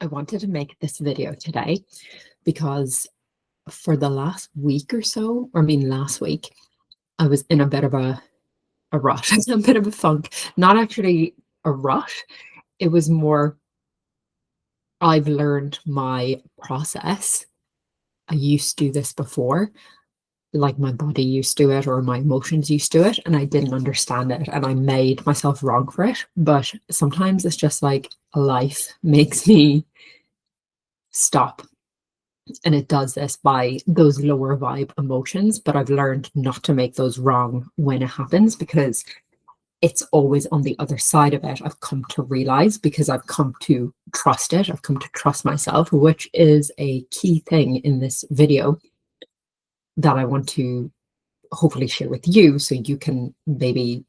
I wanted to make this video today because for the last week or so, or I mean last week, I was in a bit of a rush, a bit of a funk. Not actually a rush. It was more I've learned my process. I used to do this before, like my body used to it or my emotions used to it, and I didn't understand it and I made myself wrong for it. But sometimes it's just like life makes me stop. And it does this by those lower vibe emotions, but I've learned not to make those wrong when it happens because it's always on the other side of it. I've come to realize because I've come to trust it. I've come to trust myself, which is a key thing in this video that I want to hopefully share with you so you can maybe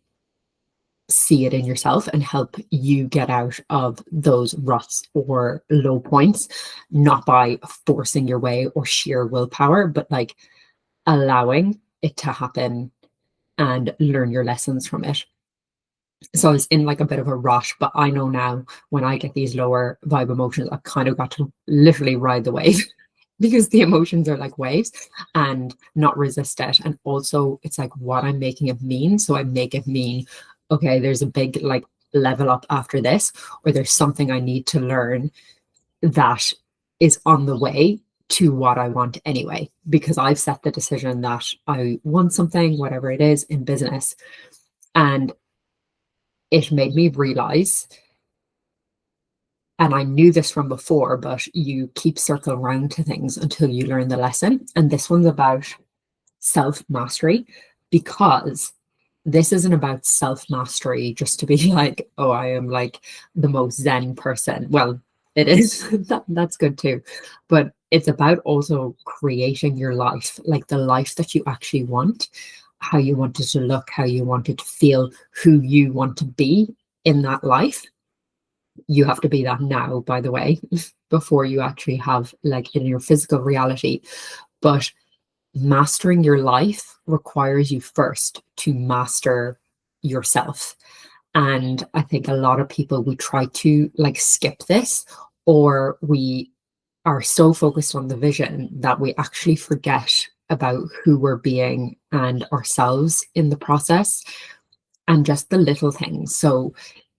see it in yourself and help you get out of those ruts or low points, not by forcing your way or sheer willpower, but like allowing it to happen and learn your lessons from it. So I was in like a bit of a rush, but I know now when I get these lower vibe emotions, I've kind of got to literally ride the wave because the emotions are like waves and not resist it. And also, it's like what I'm making it mean. So I make it mean, okay, there's a big like level up after this, or there's something I need to learn that is on the way to what I want anyway, because I've set the decision that I want something, whatever it is, in business. And it made me realize, and I knew this from before, but you keep circling around to things until you learn the lesson. And this one's about self mastery, because this isn't about self mastery just to be like, oh, I am like the most Zen person. Well, it is. That's good too. But it's about also creating your life, like the life that you actually want, how you want it to look, how you want it to feel, who you want to be in that life. You have to be that now, by the way, before you actually have like in your physical reality. But mastering your life requires you first to master yourself. And I think a lot of people, we try to like skip this, or we are so focused on the vision that we actually forget about who we're being and ourselves in the process, and just the little things. So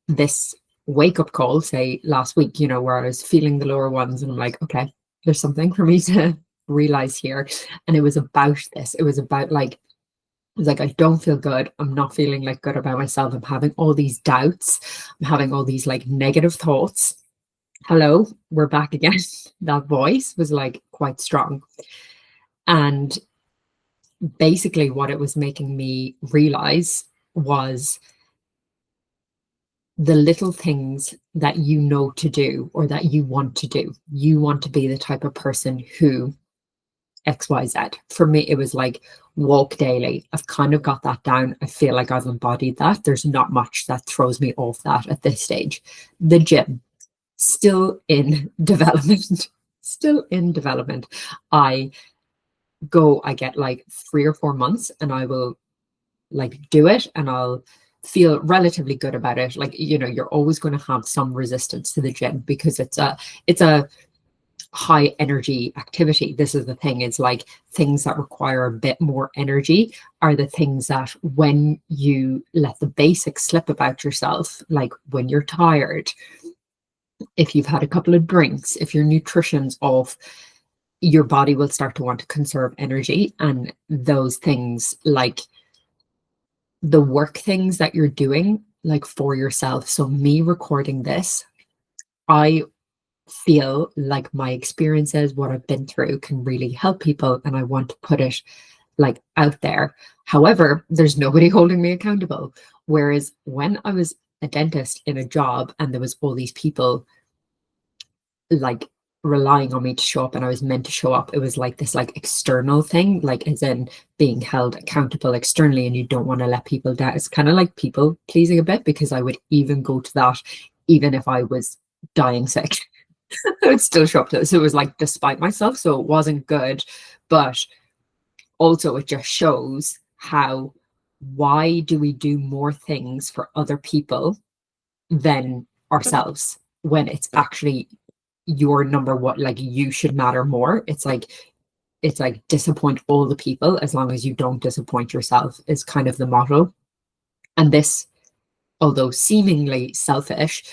this wake up call, say last week, where I was feeling the lower ones and I'm like, okay, there's something for me to realize here. And it was about this. It was about like, it was like, I don't feel good. I'm not feeling like good about myself. I'm having all these doubts. I'm having all these like negative thoughts. Hello, we're back again. That voice was like quite strong. And basically what it was making me realize was the little things that you know to do or that you want to do. You want to be the type of person who XYZ. For me, it was like walk daily. I've kind of got that down. I feel like I've embodied that. There's not much that throws me off that at this stage. The gym, still in development. Still in development. I get like 3 or 4 months and I will like do it and I'll feel relatively good about it. Like, you're always going to have some resistance to the gym because it's a high energy activity. This is the thing, it's like things that require a bit more energy are the things that when you let the basics slip about yourself, like when you're tired, if you've had a couple of drinks, if your nutrition's off, your body will start to want to conserve energy. And those things, like the work things that you're doing like for yourself. So me recording this, I feel like my experiences, what I've been through, can really help people, and I want to put it like out there. However, there's nobody holding me accountable. Whereas when I was a dentist in a job and there was all these people like relying on me to show up and I was meant to show up, it was like this like external thing, like as in being held accountable externally, and you don't want to let people down. It's kind of like people pleasing a bit, because I would even go to that even if I was dying sick. I would still show up to it. So it was like despite myself. So it wasn't good. But also it just shows how, why do we do more things for other people than ourselves when it's actually you're number one, like you should matter more. It's like disappoint all the people as long as you don't disappoint yourself is kind of the motto. And this, although seemingly selfish,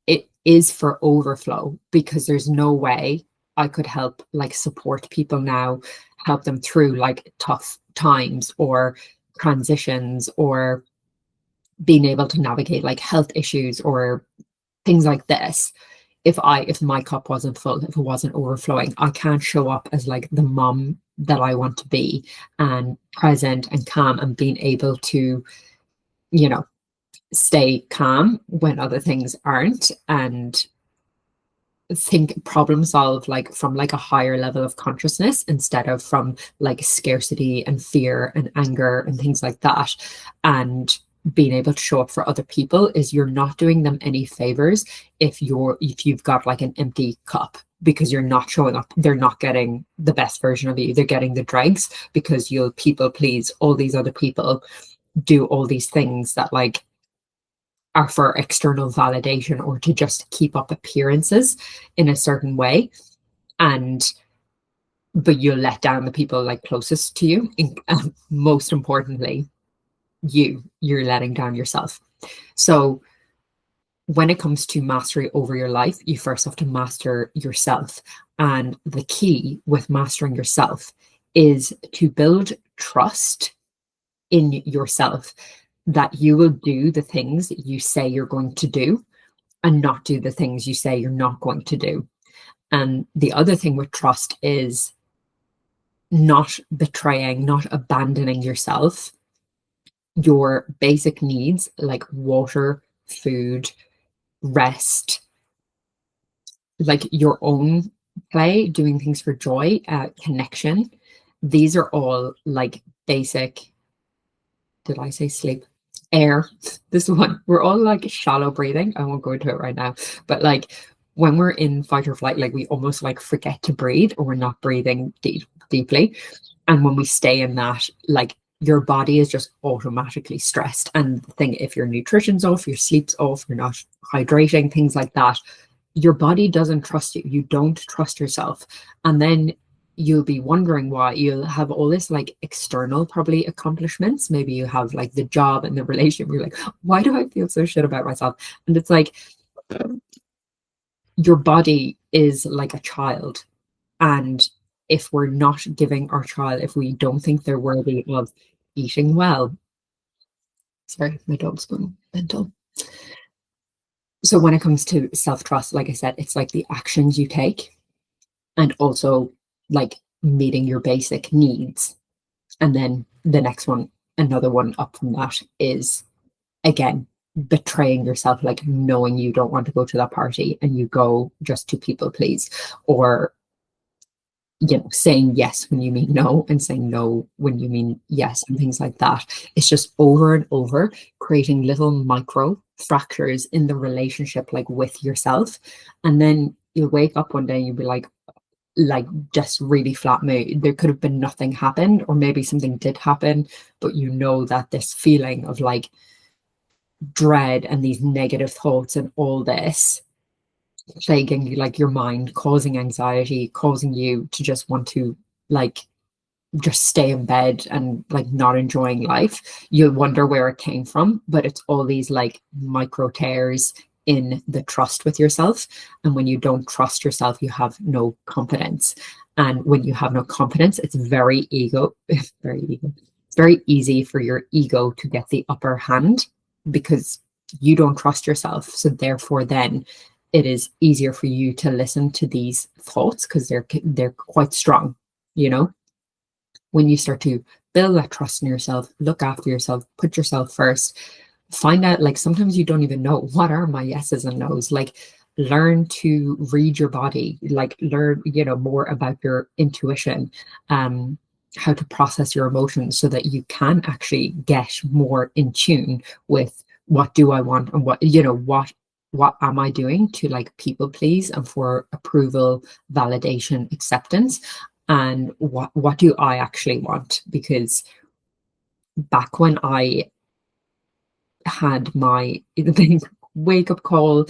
it is for overflow, because there's no way I could help like support people now, help them through like tough times or transitions, or being able to navigate like health issues or things like this, if my cup wasn't full, if it wasn't overflowing. I can't show up as like the mom that I want to be, and present and calm, and being able to, you know, stay calm when other things aren't, and think, problem solve like from like a higher level of consciousness, instead of from like scarcity and fear and anger and things like that. And being able to show up for other people is, you're not doing them any favors if you've got like an empty cup, because you're not showing up. They're not getting the best version of you, they're getting the dregs, because you'll people please all these other people, do all these things that like are for external validation, or to just keep up appearances in a certain way. And but you'll let down the people like closest to you. Most importantly, you're letting down yourself. So when it comes to mastery over your life, you first have to master yourself. And the key with mastering yourself is to build trust in yourself, that you will do the things that you say you're going to do, and not do the things you say you're not going to do. And the other thing with trust is not betraying, not abandoning yourself. Your basic needs like water, food, rest, like your own play, doing things for joy, connection. These are all like basic. Did I say sleep? Air. This one, we're all like shallow breathing. I won't go into it right now, but like when we're in fight or flight, like we almost like forget to breathe, or we're not breathing deeply. And when we stay in that, like your body is just automatically stressed. And the thing, if your nutrition's off, your sleep's off, you're not hydrating, things like that, your body doesn't trust you. You don't trust yourself. And then you'll be wondering why. You'll have all this like external probably accomplishments. Maybe you have like the job and the relationship. You're like, why do I feel so shit about myself? And it's like, your body is like a child. And if we're not giving our child, if we don't think they're worthy of eating well, sorry, my dog's going mental. So when it comes to self-trust, like I said, it's like the actions you take, and also like meeting your basic needs. And then the next one, another one up from that, is again betraying yourself, like knowing you don't want to go to that party and you go just to people please, or saying yes when you mean no, and saying no when you mean yes, and things like that. It's just over and over creating little micro fractures in the relationship, like with yourself. And then you'll wake up one day and you'll be like just really flat mood. There could have been nothing happened, or maybe something did happen, but you know that this feeling of like dread and these negative thoughts and all this plaguing like your mind, causing anxiety, causing you to just want to like just stay in bed and like not enjoying life. You'll wonder where it came from, but it's all these like micro tears in the trust with yourself. And when you don't trust yourself, you have no confidence. And when you have no confidence, it's very very ego. It's very easy for your ego to get the upper hand, because you don't trust yourself. So therefore, then it is easier for you to listen to these thoughts, because they're quite strong. When you start to build that trust in yourself, look after yourself, put yourself first, find out, like sometimes you don't even know what are my yeses and nos. Like learn to read your body, like learn more about your intuition, how to process your emotions, so that you can actually get more in tune with what do I want, and what am I doing to like people please and for approval, validation, acceptance, and what do I actually want. Because back when I had my wake-up call.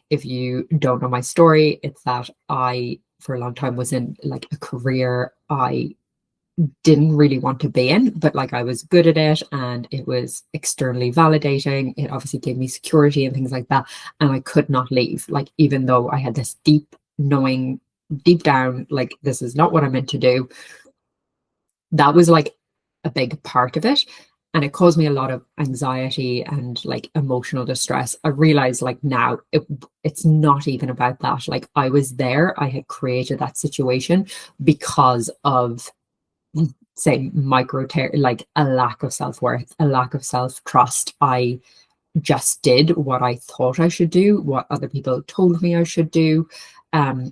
If you don't know my story, it's that I, for a long time, was in like a career I didn't really want to be in, but like I was good at it and it was externally validating. It obviously gave me security and things like that. And I could not leave. Like, even though I had this deep knowing deep down, like, this is not what I'm meant to do, that was like a big part of it. And it caused me a lot of anxiety and like emotional distress. I realize like now it's not even about that. Like, I was there, I had created that situation because of, say, like a lack of self-worth, a lack of self-trust. I just did what I thought I should do, what other people told me I should do,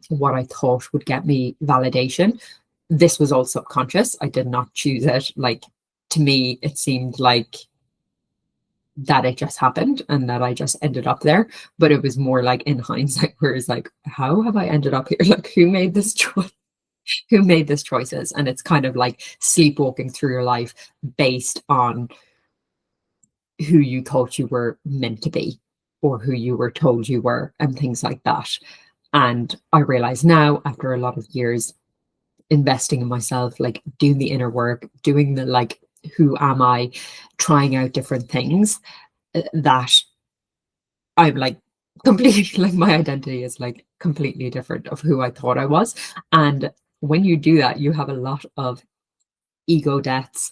what I thought would get me validation. This was all subconscious. I did not choose it. Like, to me, it seemed like that it just happened and that I just ended up there. But it was more like in hindsight, where it's like, how have I ended up here? Like, who made this choice? Who made these choices? And it's kind of like sleepwalking through your life based on who you thought you were meant to be or who you were told you were and things like that. And I realize now, after a lot of years investing in myself, like doing the inner work, doing the like, who am I, trying out different things, that I'm like completely, like, my identity is like completely different of who I thought I was. And when you do that, you have a lot of ego deaths,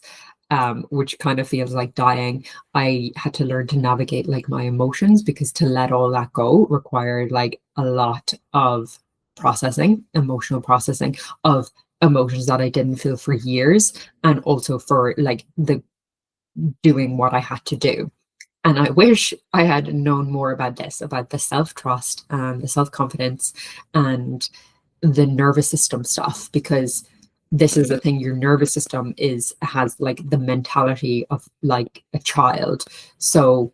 which kind of feels like dying. I had to learn to navigate like my emotions, because to let all that go required like a lot of processing, emotional processing of emotions that I didn't feel for years, and also for like the doing what I had to do. And I wish I had known more about this, about the self-trust and the self-confidence and the nervous system stuff, because this is the thing, your nervous system has like the mentality of like a child. So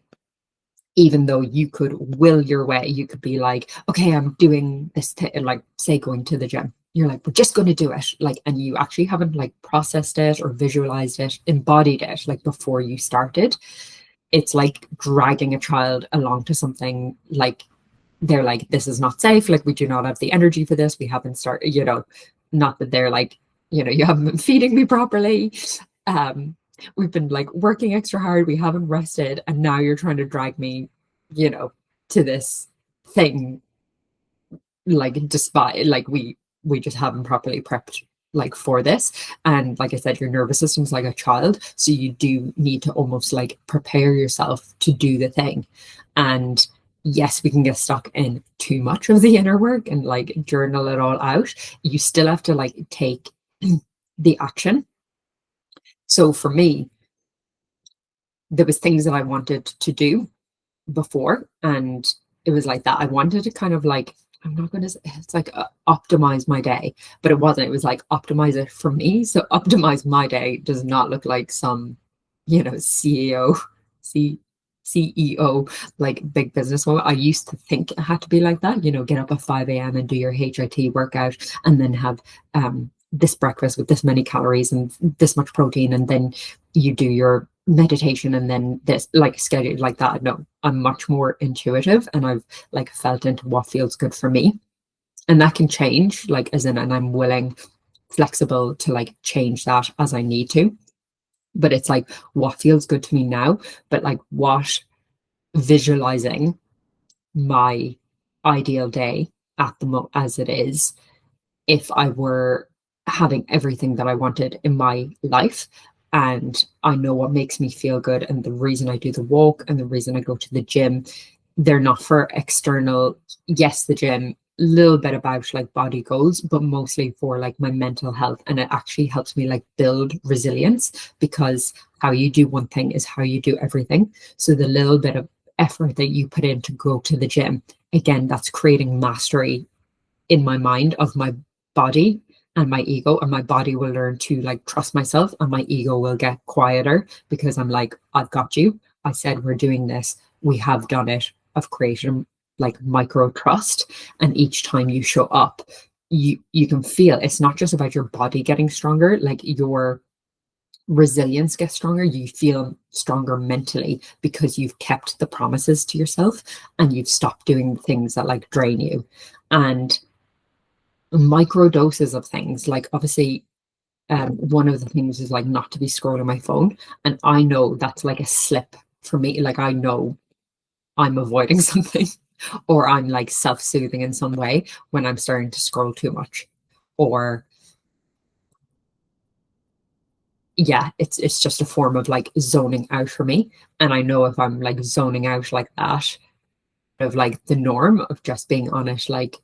even though you could will your way, you could be like, okay, I'm doing this like, say, going to the gym, you're like, we're just going to do it, like, and you actually haven't like processed it or visualized it, embodied it, like, before you started. It's like dragging a child along to something, like, they're like, this is not safe, like, we do not have the energy for this, we haven't started, not that they're like, you haven't been feeding me properly, we've been like working extra hard, we haven't rested, and now you're trying to drag me, to this thing, like, despite like we just haven't properly prepped like for this. And like I said, your nervous system's like a child, so you do need to almost like prepare yourself to do the thing. And yes, we can get stuck in too much of the inner work and like journal it all out. You still have to like take the action. So for me, there was things that I wanted to do before, and it was like that I wanted to kind of like, I'm not going to, it's like optimize my day, but it wasn't. It was like optimize it for me. So optimize my day does not look like some, CEO, CEO, like big business woman. I used to think it had to be like that, get up at 5 a.m. and do your HIIT workout, and then have this breakfast with this many calories and this much protein, and then you do your meditation, and then this, like, schedule like that. No, I'm much more intuitive, and I've like felt into what feels good for me, and that can change, like, as in, and I'm willing, flexible to like change that as I need to. But it's like, what feels good to me now, but like, what, visualizing my ideal day at the as it is, if I were having everything that I wanted in my life. And I know what makes me feel good, and the reason I do the walk and the reason I go to the gym, they're not for external, yes, the gym, little bit about like body goals, but mostly for like my mental health. And it actually helps me like build resilience, because how you do one thing is how you do everything. So the little bit of effort that you put in to go to the gym, again, that's creating mastery in my mind of my body and my ego, and my body will learn to like trust myself, and my ego will get quieter, because I'm like, I've got you, I said we're doing this, we have done it, I've created like micro trust. And each time you show up, you can feel it's not just about your body getting stronger, like your resilience gets stronger. You feel stronger mentally because you've kept the promises to yourself and you've stopped doing things that like drain you. And micro doses of things, like obviously one of the things is like not to be scrolling my phone. And I know that's like a slip for me. Like I know I'm avoiding something or I'm like self-soothing in some way when I'm starting to scroll too much. Or yeah, it's just a form of like zoning out for me. And I know if I'm like zoning out like that, of like the norm of just being on it, like,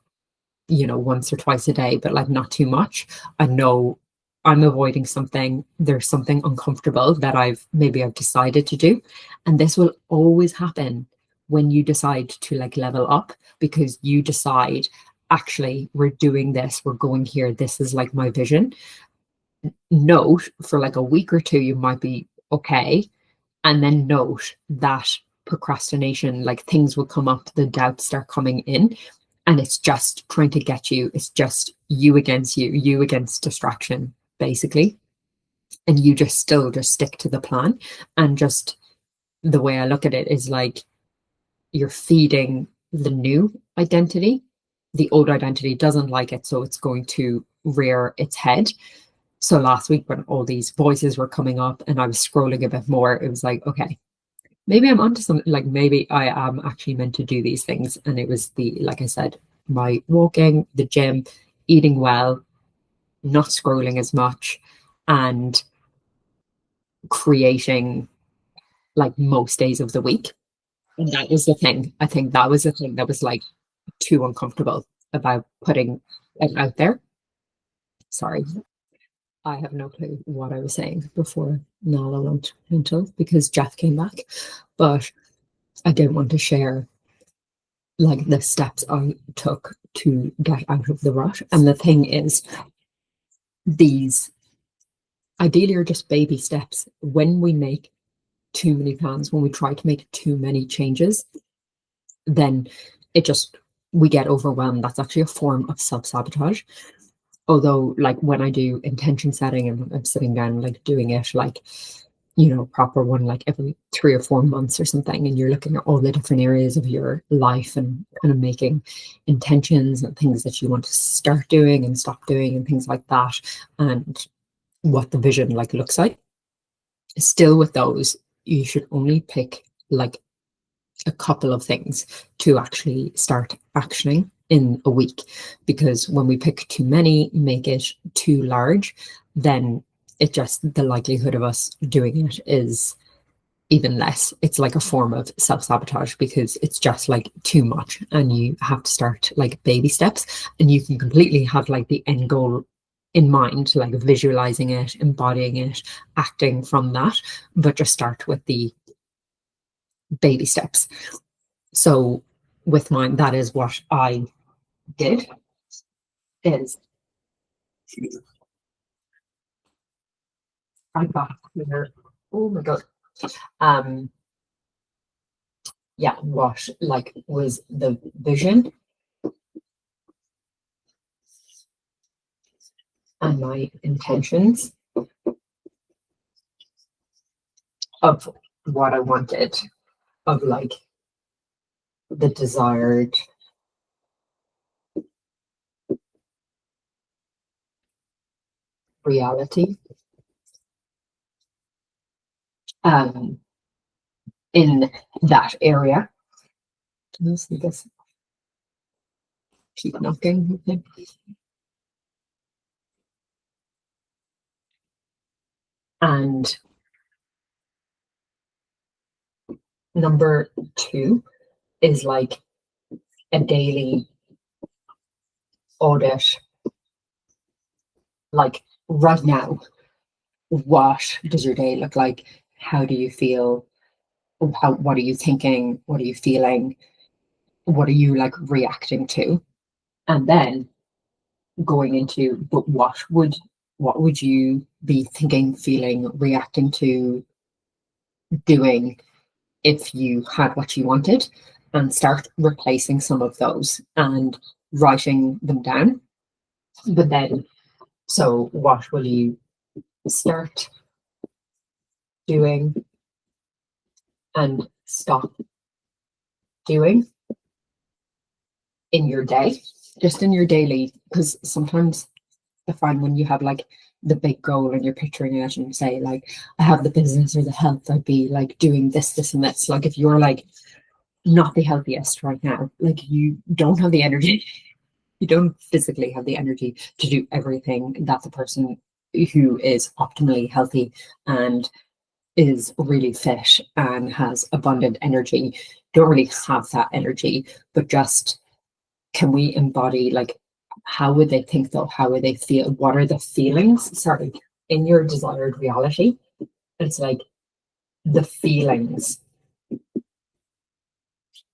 you know, once or twice a day, but like not too much, I know I'm avoiding something. There's something uncomfortable that I've decided to do. And this will always happen when you decide to like level up, because you decide, actually, we're doing this, we're going here, this is like my vision. Note for like a week or two, you might be okay. And then note that procrastination, like things will come up, the doubts start coming in, and it's just trying to get you. It's just you against you, you against distraction, basically. And you just still just stick to the plan. And just the way I look at it is like you're feeding the new identity. The old identity doesn't like it, so it's going to rear its head. So last week, when all these voices were coming up and I was scrolling a bit more, it was like, okay, maybe I'm onto something. Like maybe I am actually meant to do these things. And it was like I said, my walking, the gym, eating well, not scrolling as much, and creating like most days of the week. And that was the thing. I think that was the thing that was like too uncomfortable about putting it out there. Sorry, I have no clue what I was saying before Nala went mental because Jeff came back. But I did want to share like the steps I took to get out of the rut. And the thing is, these ideally are just baby steps. When we make too many plans, when we try to make too many changes, then it just, we get overwhelmed. That's actually a form of self-sabotage. Although, like when I do intention setting and I'm sitting down, like doing it, like, you know, proper one, like every 3 or 4 months or something, and you're looking at all the different areas of your life and kind of making intentions and things that you want to start doing and stop doing and things like that, and what the vision like looks like. Still with those, you should only pick like a couple of things to actually start actioning in a week, because when we pick too many, make it too large, then it just, the likelihood of us doing it is even less. It's like a form of self-sabotage because it's just like too much, and you have to start like baby steps, and you can completely have like the end goal in mind, like visualizing it, embodying it, acting from that, but just start with the baby steps. So with mine, that is what I did. Is I got here, oh my god, um yeah, what like was the vision and my intentions of what I wanted, of like the desired reality, um in that area. I guess keep knocking. Okay. And number two is like a daily audit, like right now, what does your day look like? How do you feel? What are you thinking? What are you feeling? What are you like reacting to? And then going into, but what would you be thinking, feeling, reacting to, doing if you had what you wanted? And start replacing some of those and writing them down. But then, so what will you start doing and stop doing in your day, just in your daily, because sometimes I find when you have like the big goal and you're picturing it and you say like, I have the business or the health, I'd be like doing this, this and this. Like if you're like not the healthiest right now, like you don't have the energy, you don't physically have the energy to do everything that the person who is optimally healthy and is really fit and has abundant energy don't really have that energy. But just, can we embody like, how would they think though? How would they feel? What are the feelings, sorry, in your desired reality? It's like the feelings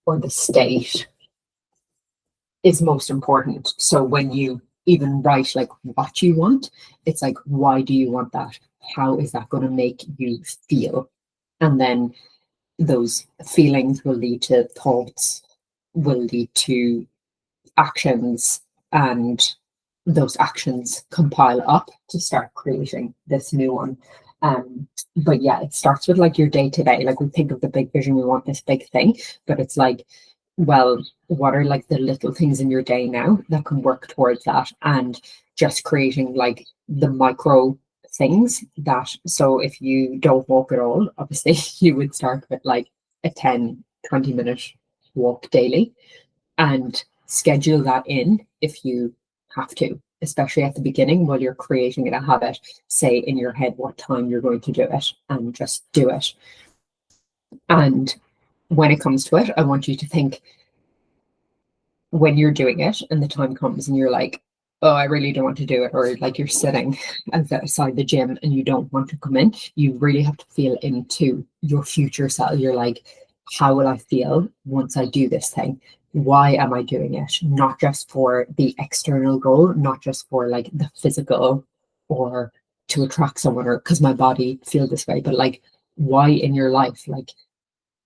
or the state is most important. So when you even write like what you want, it's like, why do you want that? How is that going to make you feel? And then those feelings will lead to thoughts, will lead to actions, and those actions compile up to start creating this new one. But yeah, it starts with like your day to day. Like we think of the big vision, we want this big thing, but it's like, well, what are like the little things in your day now that can work towards that? And just creating like the micro things that, so if you don't walk at all, obviously you would start with like a 10-20 minute walk daily and schedule that in if you have to, especially at the beginning while you're creating it a habit. Say in your head what time you're going to do it and just do it. And when it comes to it, I want you to think, when you're doing it and the time comes and you're like, oh, I really don't want to do it, or like you're sitting outside the gym and you don't want to come in, you really have to feel into your future self. You're like, how will I feel once I do this thing? Why am I doing it? Not just for the external goal, not just for like the physical or to attract someone or because my body feels this way, but like, why in your life? Like,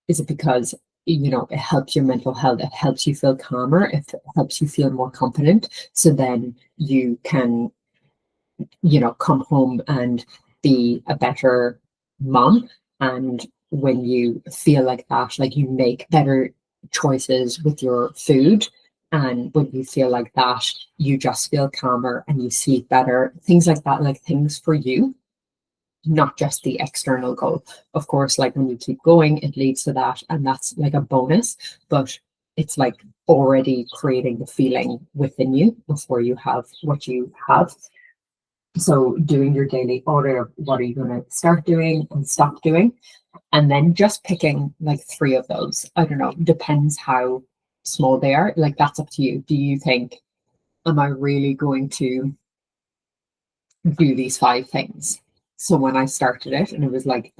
is it because it helps your mental health, it helps you feel calmer, it helps you feel more confident, so then you can come home and be a better mom? And when you feel like that, like you make better choices with your food, and when you feel like that, you just feel calmer and you sleep better, things like that, like things for you, not just the external goal. Of course, like when you keep going, it leads to that, and that's like a bonus, but it's like already creating the feeling within you before you have what you have. So doing your daily order of what are you going to start doing and stop doing, and then just picking like 3 of those. I don't know, depends how small they are. Like that's up to you. Do you think, am I really going to do these 5 things? So when I started it, and it was like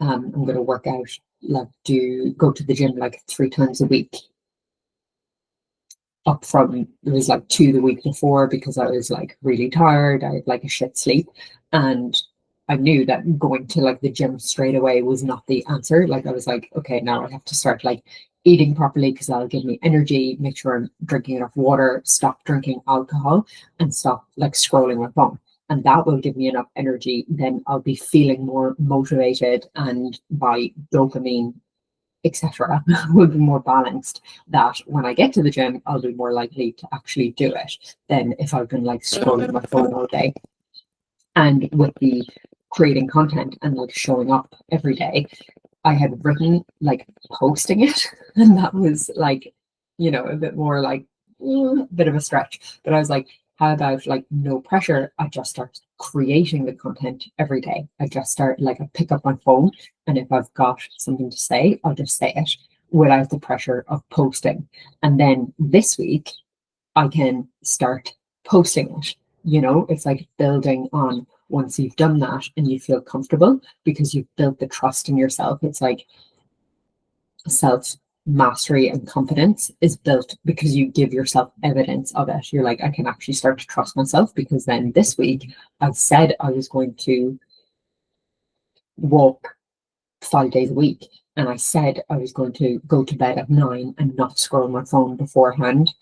I'm going to work out, like go to the gym like 3 times a week, up from, it was like 2 the week before because I was like really tired, I had like a shit sleep, and I knew that going to like the gym straight away was not the answer. Like I was like, okay, now I have to start like eating properly because that'll give me energy, make sure I'm drinking enough water, stop drinking alcohol, and stop like scrolling my phone. And that will give me enough energy. Then I'll be feeling more motivated, and by dopamine, etc., will be more balanced. That when I get to the gym, I'll be more likely to actually do it than if I've been like scrolling my phone all day. And with the creating content and like showing up every day, I had written like posting it, and that was like, a bit more like a bit of a stretch. But I was like, how about like no pressure? I just start creating the content every day. I just start like, I pick up my phone, and if I've got something to say, I'll just say it without the pressure of posting. And then this week I can start posting it. It's like building on once you've done that and you feel comfortable because you've built the trust in yourself. It's like self mastery and confidence is built because you give yourself evidence of it. You're like, I can actually start to trust myself because then this week I said I was going to walk 5 days a week, and I said I was going to go to bed at 9 and not scroll my phone beforehand.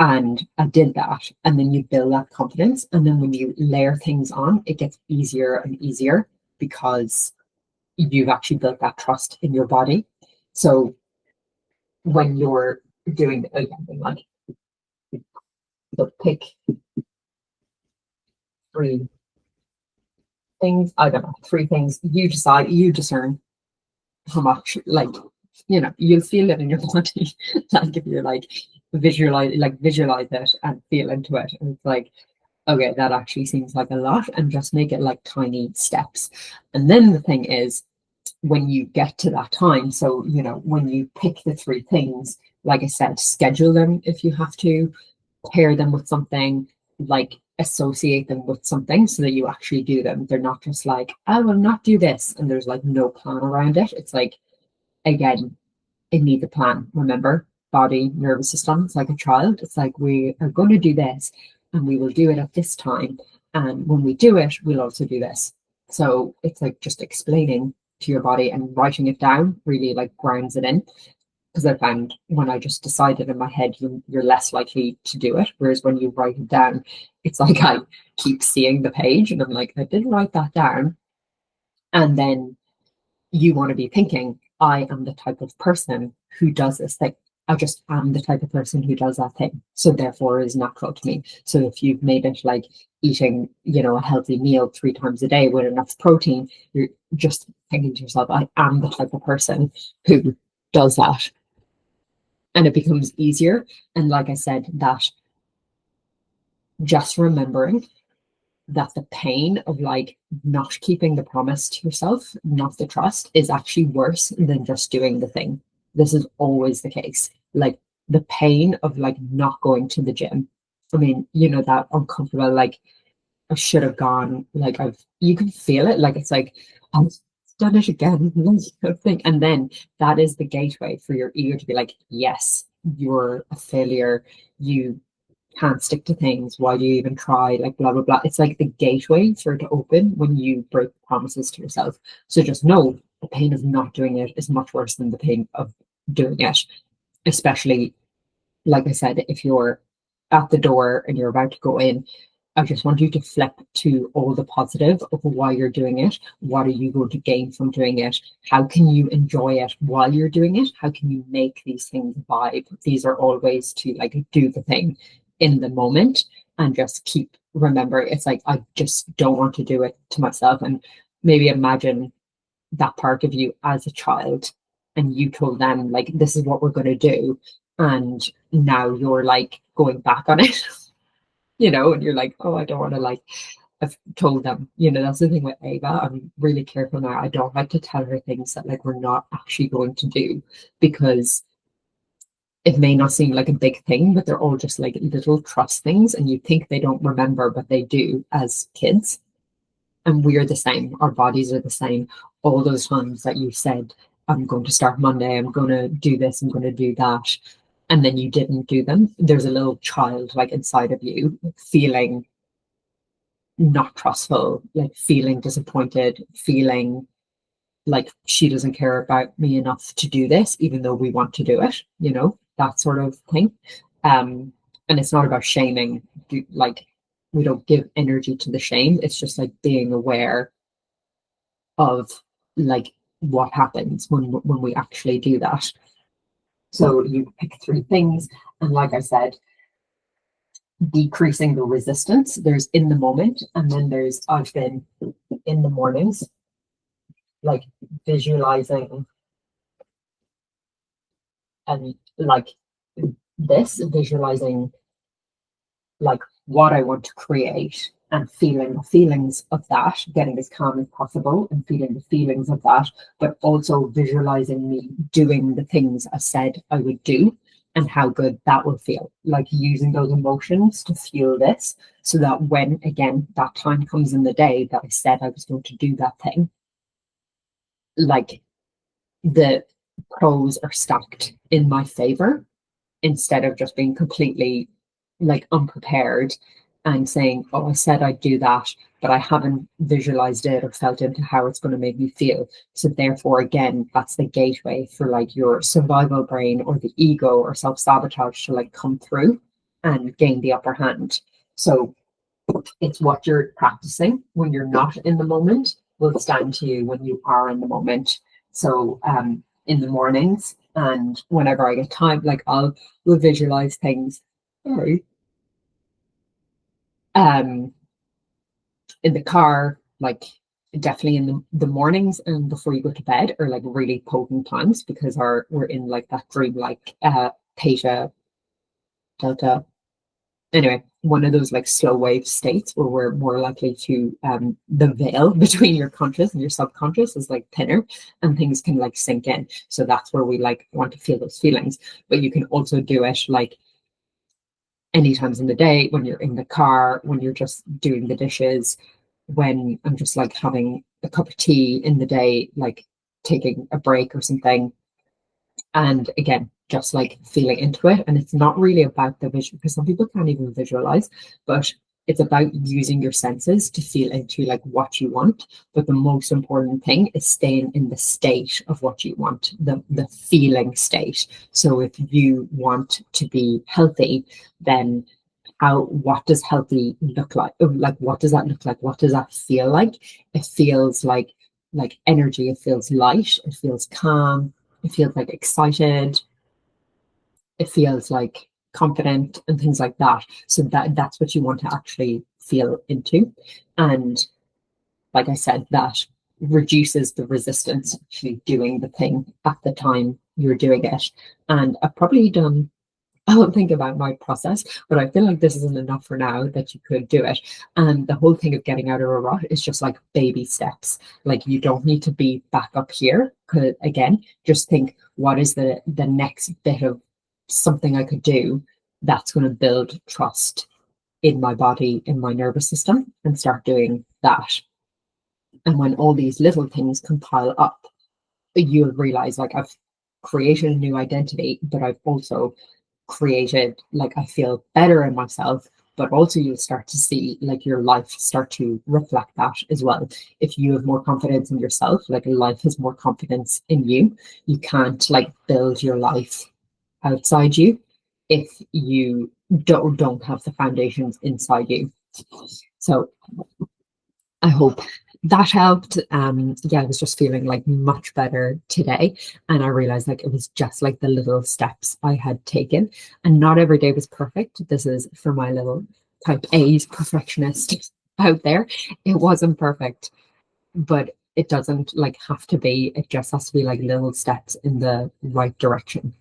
And I did that. And then you build that confidence. And then when you layer things on, it gets easier and easier because you've actually built that trust in your body. So when you're doing like, so pick 3 things, I don't know, 3 things, you decide, you discern how much, like, you'll feel it in your body. Like if you're like visualize it and feel into it, and it's like, okay, that actually seems like a lot, and just make it like tiny steps. And then the thing is, when you get to that time, so when you pick the 3 things, like I said, schedule them if you have to, pair them with something, like associate them with something so that you actually do them. They're not just like, I will not do this, and there's like no plan around it. It's like, again, it needs a plan. Remember, body, nervous system, it's like a child. It's like, we are going to do this and we will do it at this time. And when we do it, we'll also do this. So it's like just explaining to your body and writing it down really like grounds it in. Because I found when I just decided in my head, you're less likely to do it. Whereas when you write it down, it's like I keep seeing the page and I'm like, I didn't write that down. And then you want to be thinking, I am the type of person who does this thing. I just am the type of person who does that thing. So therefore it is natural to me. So if you've made it like eating, a healthy meal 3 times a day with enough protein, you're just thinking to yourself, I am the type of person who does that. And it becomes easier. And like I said, that just remembering that the pain of like not keeping the promise to yourself, not the trust, is actually worse than just doing the thing. This is always the case. Like the pain of like not going to the gym. I mean, that uncomfortable, like I should have gone, like you can feel it. Like it's like, I've done it again. And then that is the gateway for your ego to be like, yes, you're a failure. You can't stick to things. Why do you even try? Like blah blah blah. It's like the gateway for it to open when you break promises to yourself. So just know the pain of not doing it is much worse than the pain of doing it. Especially, like I said, if you're at the door and you're about to go in, I just want you to flip to all the positive of why you're doing it. What are you going to gain from doing it? How can you enjoy it while you're doing it? How can you make these things vibe? These are all ways to like do the thing in the moment and just keep remembering. It's like, I just don't want to do it to myself. And maybe imagine that part of you as a child and you told them like, this is what we're going to do. And now you're like going back on it. And you're like, oh, I don't want to like, I've told them, that's the thing with Ava. I'm really careful now. I don't like to tell her things that like we're not actually going to do, because it may not seem like a big thing, but they're all just like little trust things. And you think they don't remember, but they do as kids. And we're the same. Our bodies are the same. All those times that you said, I'm going to start Monday, I'm going to do this, I'm going to do that, and then you didn't do them, there's a little child like inside of you feeling not trustful, like feeling disappointed, feeling like she doesn't care about me enough to do this, even though we want to do it, that sort of thing. And it's not about shaming, like we don't give energy to the shame. It's just like being aware of like what happens when we actually do that. So you pick 3 things, and like I said, decreasing the resistance. There's in the moment, and then there's I've been in the mornings, like visualizing and like visualizing like what I want to create and feeling the feelings of that, getting as calm as possible and feeling the feelings of that, but also visualizing me doing the things I said I would do and how good that will feel, like using those emotions to feel this, so that when again that time comes in the day that I said I was going to do that thing, like the pros are stacked in my favor, instead of just being completely like unprepared and saying, oh, I said I'd do that, but I haven't visualized it or felt into how it's going to make me feel. So therefore, again, that's the gateway for like your survival brain or the ego or self-sabotage to like come through and gain the upper hand. So it's what you're practicing when you're not in the moment, will stand to you when you are in the moment. So in the mornings and whenever I get time, like will visualize things. Sorry. Um, in the car, like definitely in the mornings and before you go to bed are like really potent times because we're in like that dream like theta delta, anyway, one of those like slow wave states where we're more likely to the veil between your conscious and your subconscious is like thinner and things can like sink in. So that's where we like want to feel those feelings. But you can also do it like any times in the day, when you're in the car, when you're just doing the dishes, when I'm just like having a cup of tea in the day, like taking a break or something. And again, just like feeling into it. And it's not really about the visual because some people can't even visualize, but it's about using your senses to feel into like what you want. But the most important thing is staying in the state of what you want, the feeling state. So if you want to be healthy, then what does healthy look like? Like what does that look like? What does that feel like? It feels like energy, it feels light, it feels calm, it feels like excited, it feels like confident and things like that. So that's what you want to actually feel into. And like I said, that reduces the resistance to doing the thing at the time you're doing it. And I've probably done I won't think about my process, but I feel like this isn't enough for now that you could do it. And the whole thing of getting out of a rut is just like baby steps. Like you don't need to be back up here. Because again, just think what is the next bit of something I could do that's going to build trust in my body, in my nervous system, and start doing that. And when all these little things compile up, you'll realize like I've created a new identity, but I've also created like I feel better in myself, but also you'll start to see like your life start to reflect that as well. If you have more confidence in yourself, like life has more confidence in you. You can't like build your life outside you if you don't have the foundations inside you. So I hope that helped. Yeah, I was just feeling like much better today. And I realized like it was just like the little steps I had taken. And not every day was perfect. This is for my little type A perfectionist out there. It wasn't perfect, but it doesn't like have to be. It just has to be like little steps in the right direction.